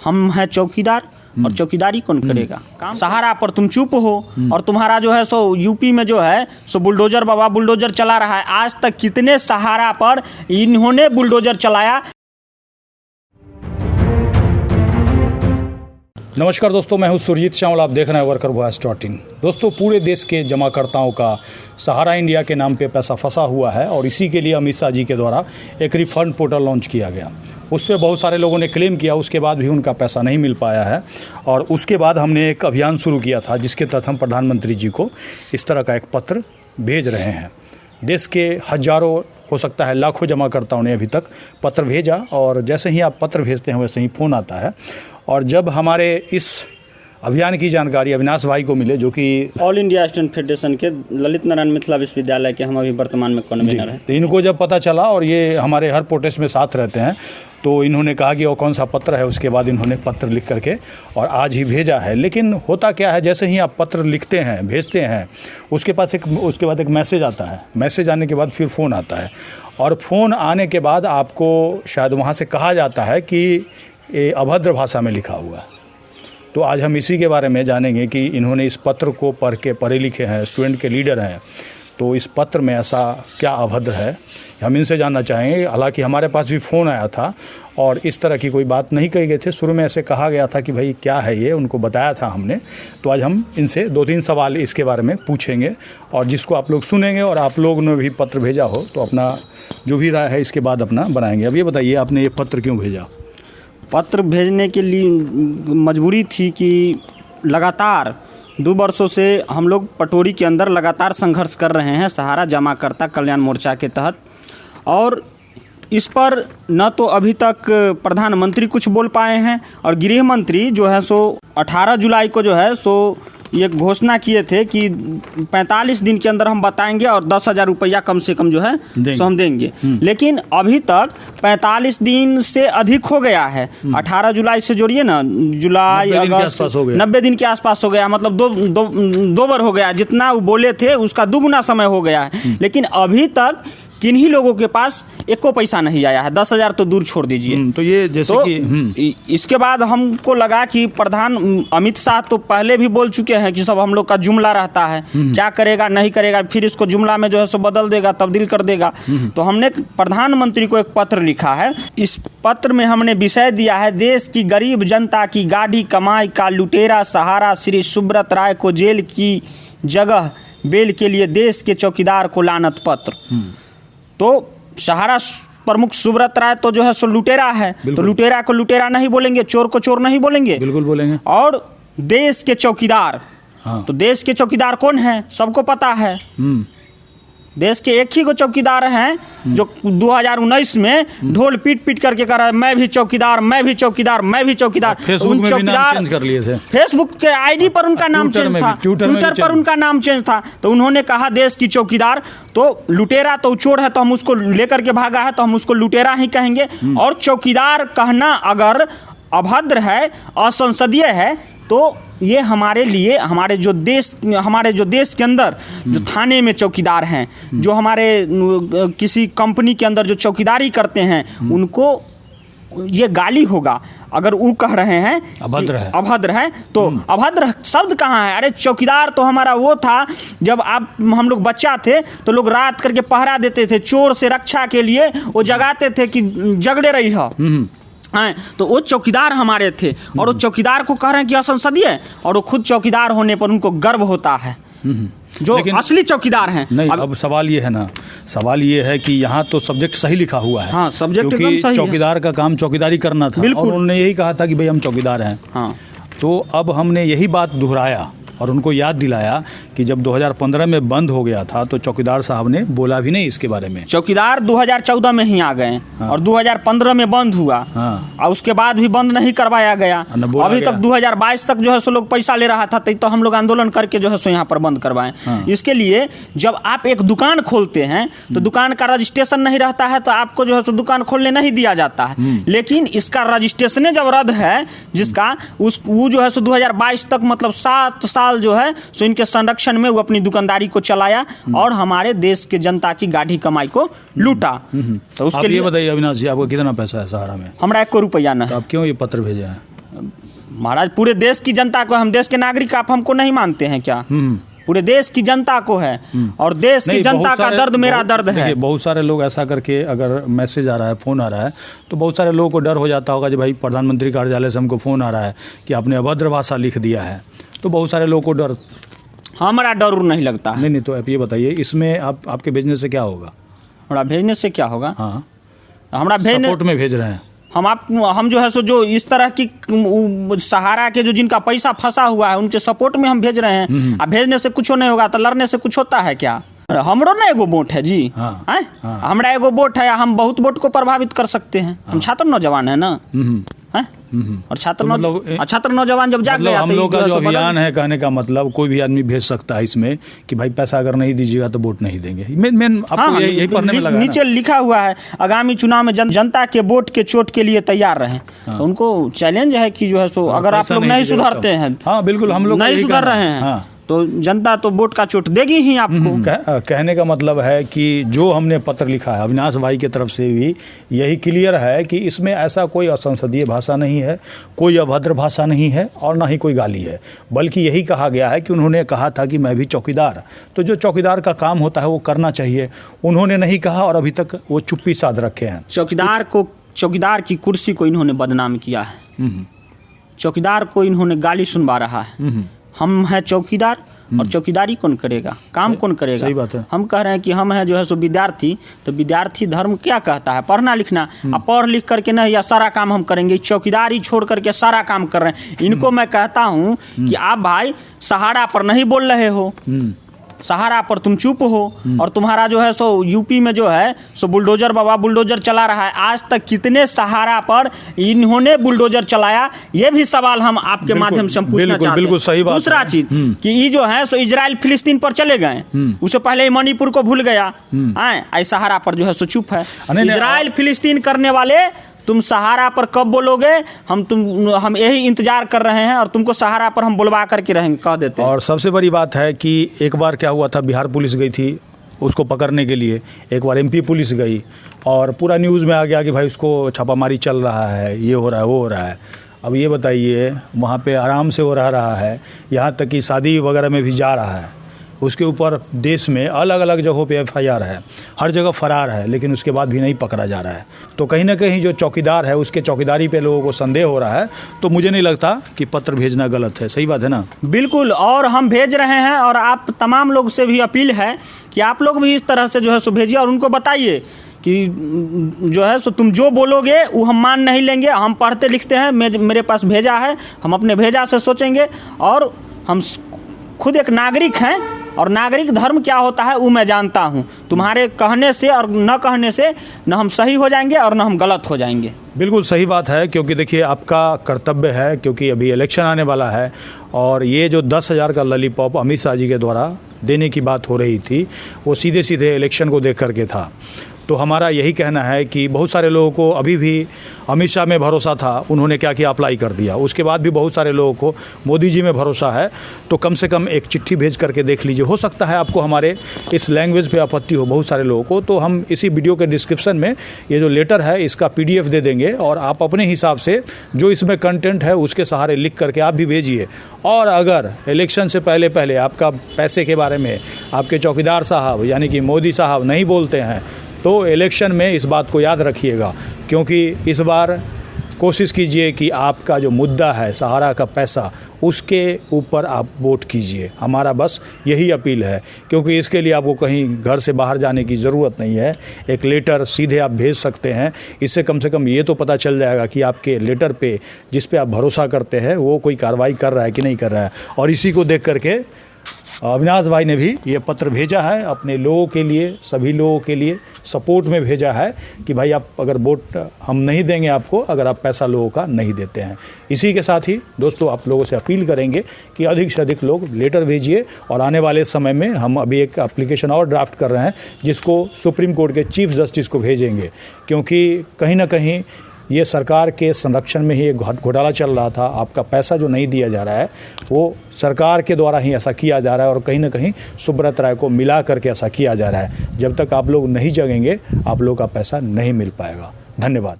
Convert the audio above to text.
हम हैं चौकीदार और चौकीदारी कौन करेगा काम। सहारा पर तुम चुप हो और तुम्हारा जो है सो यूपी में जो है सो बुलडोजर बाबा बुलडोजर चला रहा है। आज तक कितने सहारा पर इन्होंने बुलडोजर चलाया। नमस्कार दोस्तों, मैं हूं सुरजीत श्यामल, आप देख रहे हैं वर्कर वॉइस.in। दोस्तों, पूरे देश के जमाकर्ताओं का सहारा इंडिया के नाम पे पैसा फंसा हुआ है और इसी के लिए अमित शाह जी के द्वारा एक रिफंड पोर्टल लॉन्च किया गया। उस पर बहुत सारे लोगों ने क्लेम किया, उसके बाद भी उनका पैसा नहीं मिल पाया है। और उसके बाद हमने एक अभियान शुरू किया था जिसके तहत हम प्रधानमंत्री जी को इस तरह का एक पत्र भेज रहे हैं। देश के हजारों, हो सकता है लाखों जमाकर्ताओं ने अभी तक पत्र भेजा और जैसे ही आप पत्र भेजते हैं वैसे ही फ़ोन आता है। और जब हमारे इस अभियान की जानकारी अविनाश भाई को मिले, जो कि ऑल इंडिया स्टूडेंट फेडरेशन के ललित नारायण मिथिला विश्वविद्यालय के हम अभी वर्तमान में कन्वीनर हैं, तो इनको जब पता चला और ये हमारे हर प्रोटेस्ट में साथ रहते हैं, तो इन्होंने कहा कि वो कौन सा पत्र है। उसके बाद इन्होंने पत्र लिख करके और आज ही भेजा है। लेकिन होता क्या है, जैसे ही आप पत्र लिखते हैं, भेजते हैं, उसके बाद एक मैसेज आता है। मैसेज आने के बाद फिर फ़ोन आता है और फ़ोन आने के बाद आपको शायद वहाँ से कहा जाता है कि ये अभद्र भाषा में लिखा हुआ है। तो आज हम इसी के बारे में जानेंगे कि इन्होंने इस पत्र को पढ़े लिखे हैं, स्टूडेंट के लीडर हैं, तो इस पत्र में ऐसा क्या अभद्र है, हम इनसे जानना चाहेंगे। हालांकि हमारे पास भी फ़ोन आया था और इस तरह की कोई बात नहीं कही गई थी। शुरू में ऐसे कहा गया था कि भाई क्या है ये, उनको बताया था हमने। तो आज हम इनसे 2-3 सवाल इसके बारे में पूछेंगे और जिसको आप लोग सुनेंगे और आप लोगों ने भी पत्र भेजा हो तो अपना जो भी राय है इसके बाद अपना बनाएंगे। अब ये बताइए, आपने ये पत्र क्यों भेजा? पत्र भेजने के लिए मजबूरी थी कि लगातार 2 वर्षों से हम लोग पटोरी के अंदर लगातार संघर्ष कर रहे हैं सहारा जमाकर्ता कल्याण मोर्चा के तहत। और इस पर न तो अभी तक प्रधानमंत्री कुछ बोल पाए हैं और गृह मंत्री जो है सो 18 जुलाई को जो है सो ये घोषणा किए थे कि 45 दिन के अंदर हम बताएंगे और 10,000 रुपया कम से कम जो है सो हम देंगे। लेकिन अभी तक 45 दिन से अधिक हो गया है। 18 जुलाई से जोड़िए ना, जुलाई अगस्त 90 दिन के आसपास हो गया। मतलब दो बार हो गया। जितना वो बोले थे उसका दुगुना समय हो गया है। लेकिन अभी तक किन्हीं लोगों के पास एको पैसा नहीं आया है। 10,000 तो दूर छोड़ दीजिए। तो ये जैसे कि इसके बाद हमको लगा कि प्रधान अमित शाह तो पहले भी बोल चुके हैं कि सब हम लोग का जुमला रहता है, क्या करेगा नहीं करेगा, फिर इसको जुमला में जो है सो बदल देगा, तब्दील कर देगा। तो हमने प्रधानमंत्री को एक पत्र लिखा है। इस पत्र में हमने विषय दिया है, देश की गरीब जनता की गाढ़ी कमाई का लुटेरा सहारा श्री सुब्रत राय को जेल की जगह बेल के लिए देश के चौकीदार को लानत पत्र। तो सहारा प्रमुख सुब्रत राय तो जो है सो लुटेरा है, तो लुटेरा को लुटेरा नहीं बोलेंगे, चोर को चोर नहीं बोलेंगे, बिल्कुल बोलेंगे। और देश के चौकीदार, हाँ। तो देश के चौकीदार कौन है सबको पता है। देश के एक ही को चौकीदार हैं जो 2019 में ढोल पीट पीट करके कह रहा है मैं भी चौकीदार, मैं भी चौकीदार, मैं भी चौकीदार। फेसबुक में भी नाम चेंज कर लिए थे। फेसबुक के आईडी पर उनका नाम चेंज था, ट्विटर पर उनका नाम चेंज था। तो उन्होंने कहा देश की चौकीदार। तो लुटेरा तो चोर है तो हम उसको लेकर के भागा है तो हम उसको लुटेरा ही कहेंगे। और चौकीदार कहना अगर अभद्र है, असंसदीय है, तो ये हमारे लिए हमारे जो देश के अंदर जो थाने में चौकीदार हैं, जो हमारे किसी कंपनी के अंदर जो चौकीदारी करते हैं, उनको ये गाली होगा अगर वो कह रहे हैं अभद्र है। तो अभद्र शब्द कहाँ है? अरे चौकीदार तो हमारा वो था जब हम लोग बच्चा थे तो लोग रात करके पहरा देते थे, चोर से रक्षा के लिए वो जगाते थे कि जगड़े रही है। तो वो चौकीदार हमारे थे और वो चौकीदार को कह रहे हैं कि असंसदीय, और वो खुद चौकीदार होने पर उनको गर्व होता है, जो असली चौकीदार हैं। नहीं, अब सवाल ये है कि यहाँ तो सब्जेक्ट सही लिखा हुआ है। हाँ, सब्जेक्ट एकदम सही है। चौकीदार का काम चौकीदारी करना था और उन्होंने यही कहा था कि भाई हम चौकीदार हैं। हाँ। तो अब हमने यही बात दोहराया और उनको याद दिलाया कि जब 2015 में बंद हो गया था तो चौकीदार साहब ने बोला भी नहीं इसके बारे में। चौकीदार 2014 में ही आ गए। हाँ। और 2015 में बंद हुआ। हाँ। और उसके बाद भी बंद नहीं करवाया गया। अभी तक 2022 तक जो है सो लोग पैसा ले रहा था, तो हम लोग आंदोलन करके जो है सो यहाँ पर बंद करवाएं। हाँ। इसके लिए जब आप एक दुकान खोलते हैं तो दुकान का रजिस्ट्रेशन नहीं रहता है तो आपको जो है सो दुकान खोलने नहीं दिया जाता है। लेकिन इसका रजिस्ट्रेशन जब रद्द है, जिसका वो जो है सो 2022 तक मतलब 7 साल जो है सो इनके संरक्षण में वो अपनी दुकानदारी को चलाया और हमारे देश के जनता की गाढ़ी कमाई को लूटा। तो उसके लिए बताइए अविनाश जी, आपको कितना पैसा है सहारा में? हमारा 1 रुपया ना है। आप क्यों ये पत्र भेजे हैं? महाराज पूरे देश की जनता को, हम देश के नागरिक, आप हमको नहीं मानते हैं क्या? पूरे देश की जनता को है, और देश की जनता का दर्द मेरा दर्द है। बहुत सारे लोग ऐसा करके, अगर मैसेज आ रहा है, फ़ोन आ रहा है, तो बहुत सारे लोगों को डर हो जाता होगा कि भाई प्रधानमंत्री कार्यालय से हमको फ़ोन आ रहा है कि आपने अभद्र भाषा लिख दिया है, तो बहुत सारे लोगों को डर। हमारा डर नहीं लगता है। नहीं, तो आप ये बताइए, इसमें आपके भेजने से क्या होगा? हमारा भेजने से क्या होगा? हाँ, हमारा भेजने, सपोर्ट में भेज रहे हैं हम जो है सो जो इस तरह की सहारा के जो जिनका पैसा फंसा हुआ है उनके सपोर्ट में हम भेज रहे हैं। अब भेजने से कुछ नहीं होगा तो लड़ने से कुछ होता है क्या? हमरो ना एगो वोट है जी। हाँ। हमारा एगो वोट है, हम बहुत वोट को प्रभावित कर सकते हैं। हम छात्र नौजवान है ना, और छात्र नौजवान जब जाग गया, हम लोग का जो अभियान है, कहने का मतलब कोई भी आदमी भेज सकता है इसमें कि भाई पैसा अगर नहीं दीजिएगा तो वोट नहीं देंगे। मेन आपको यही पढ़ने में लगा, नीचे लिखा हुआ है आगामी चुनाव में जनता के वोट के चोट के लिए तैयार रहें। तो उनको चैलेंज है कि जो है सो अगर आप लोग नहीं सुधरते हैं, हाँ बिल्कुल, हम लोग नहीं सुधर रहे हैं, तो जनता तो वोट का चोट देगी ही आपको। कहने का मतलब है कि जो हमने पत्र लिखा है अविनाश भाई की तरफ से भी यही क्लियर है कि इसमें ऐसा कोई असंसदीय भाषा नहीं है, कोई अभद्र भाषा नहीं है, और ना ही कोई गाली है, बल्कि यही कहा गया है कि उन्होंने कहा था कि मैं भी चौकीदार, तो जो चौकीदार का काम होता है वो करना चाहिए, उन्होंने नहीं कहा और अभी तक वो चुप्पी साध रखे हैं। चौकीदार की कुर्सी को इन्होंने बदनाम किया है, चौकीदार को इन्होंने गाली सुनवा रहा है। हम हैं चौकीदार, और चौकीदारी कौन करेगा, काम कौन करेगा? सही बात है। हम कह रहे हैं कि हम हैं जो है सो विद्यार्थी, तो विद्यार्थी धर्म क्या कहता है? पढ़ना लिखना। अब पढ़ लिख करके नहीं या सारा काम हम करेंगे, चौकीदारी छोड़ करके सारा काम कर रहे हैं। इनको मैं कहता हूँ कि आप भाई सहारा पर नहीं बोल रहे हो, सहारा पर तुम चुप हो, और तुम्हारा जो है सो यूपी में जो है सो बुलडोजर बाबा बुलडोजर चला रहा है। आज तक कितने सहारा पर इन्होंने बुलडोजर चलाया, ये भी सवाल हम आपके माध्यम से हम पूछना चाहते हैं। बिल्कुल सही बात। दूसरा चीज कि ये जो है सो इजराइल फिलिस्तीन पर चले गए, उससे पहले मणिपुर को भूल गया, आई सहारा पर जो है सो चुप है। इजराइल फिलिस्तीन करने वाले तुम सहारा पर कब बोलोगे? हम यही इंतजार कर रहे हैं, और तुमको सहारा पर हम बुलवा करके रहेंगे, कह देते हैं। और सबसे बड़ी बात है कि एक बार क्या हुआ था, बिहार पुलिस गई थी उसको पकड़ने के लिए, एक बार एमपी पुलिस गई, और पूरा न्यूज़ में आ गया कि भाई उसको छापामारी चल रहा है, ये हो रहा है, वो हो रहा है। अब ये बताइए, वहाँ पे आराम से हो रहा है, यहाँ तक कि शादी वगैरह में भी जा रहा है, उसके ऊपर देश में अलग अलग जगहों पे FIR है, हर जगह फरार है, लेकिन उसके बाद भी नहीं पकड़ा जा रहा है। तो कहीं ना कहीं जो चौकीदार है उसके चौकीदारी पे लोगों को संदेह हो रहा है। तो मुझे नहीं लगता कि पत्र भेजना गलत है। सही बात है ना? बिल्कुल, और हम भेज रहे हैं, और आप तमाम लोग से भी अपील है कि आप लोग भी इस तरह से जो है सो भेजिए, और उनको बताइए कि जो है सो तुम जो बोलोगे वो हम मान नहीं लेंगे, हम पढ़ते लिखते हैं, मेरे पास भेजा है, हम अपने भेजा से सोचेंगे, और हम खुद एक नागरिक हैं, और नागरिक धर्म क्या होता है वो मैं जानता हूँ। तुम्हारे कहने से और न कहने से न हम सही हो जाएंगे और न हम गलत हो जाएंगे। बिल्कुल सही बात है, क्योंकि देखिए आपका कर्तव्य है, क्योंकि अभी इलेक्शन आने वाला है, और ये जो 10,000 का लॉलीपॉप अमित शाह जी के द्वारा देने की बात हो रही थी, वो सीधे सीधे इलेक्शन को देख करके था। तो हमारा यही कहना है कि बहुत सारे लोगों को अभी भी अमित शाह में भरोसा था, उन्होंने क्या किया, अप्लाई कर दिया। उसके बाद भी बहुत सारे लोगों को मोदी जी में भरोसा है। तो कम से कम एक चिट्ठी भेज करके देख लीजिए, हो सकता है आपको हमारे इस लैंग्वेज पे आपत्ति हो बहुत सारे लोगों को। तो हम इसी वीडियो के डिस्क्रिप्शन में ये जो लेटर है इसका PDF दे देंगे, और आप अपने हिसाब से जो इसमें कंटेंट है उसके सहारे लिख करके आप भी भेजिए। और अगर इलेक्शन से पहले आपका पैसे के बारे में आपके चौकीदार साहब यानी कि मोदी साहब नहीं बोलते हैं, तो इलेक्शन में इस बात को याद रखिएगा, क्योंकि इस बार कोशिश कीजिए कि आपका जो मुद्दा है सहारा का पैसा, उसके ऊपर आप वोट कीजिए। हमारा बस यही अपील है, क्योंकि इसके लिए आपको कहीं घर से बाहर जाने की ज़रूरत नहीं है। एक लेटर सीधे आप भेज सकते हैं, इससे कम से कम ये तो पता चल जाएगा कि आपके लेटर पे जिस पे आप भरोसा करते हैं वो कोई कार्रवाई कर रहा है कि नहीं कर रहा है। और इसी को देख करके अविनाश भाई ने भी ये पत्र भेजा है अपने लोगों के लिए, सभी लोगों के लिए सपोर्ट में भेजा है कि भाई आप अगर वोट हम नहीं देंगे आपको, अगर आप पैसा लोगों का नहीं देते हैं। इसी के साथ ही दोस्तों आप लोगों से अपील करेंगे कि अधिक से अधिक लोग लेटर भेजिए, और आने वाले समय में हम अभी एक एप्लीकेशन और ड्राफ्ट कर रहे हैं जिसको सुप्रीम कोर्ट के चीफ जस्टिस को भेजेंगे, क्योंकि कहीं ना कहीं ये सरकार के संरक्षण में ही एक घोटाला चल रहा था। आपका पैसा जो नहीं दिया जा रहा है वो सरकार के द्वारा ही ऐसा किया जा रहा है, और कहीं ना कहीं सुब्रत राय को मिला करके ऐसा किया जा रहा है। जब तक आप लोग नहीं जगेंगे आप लोग का पैसा नहीं मिल पाएगा। धन्यवाद।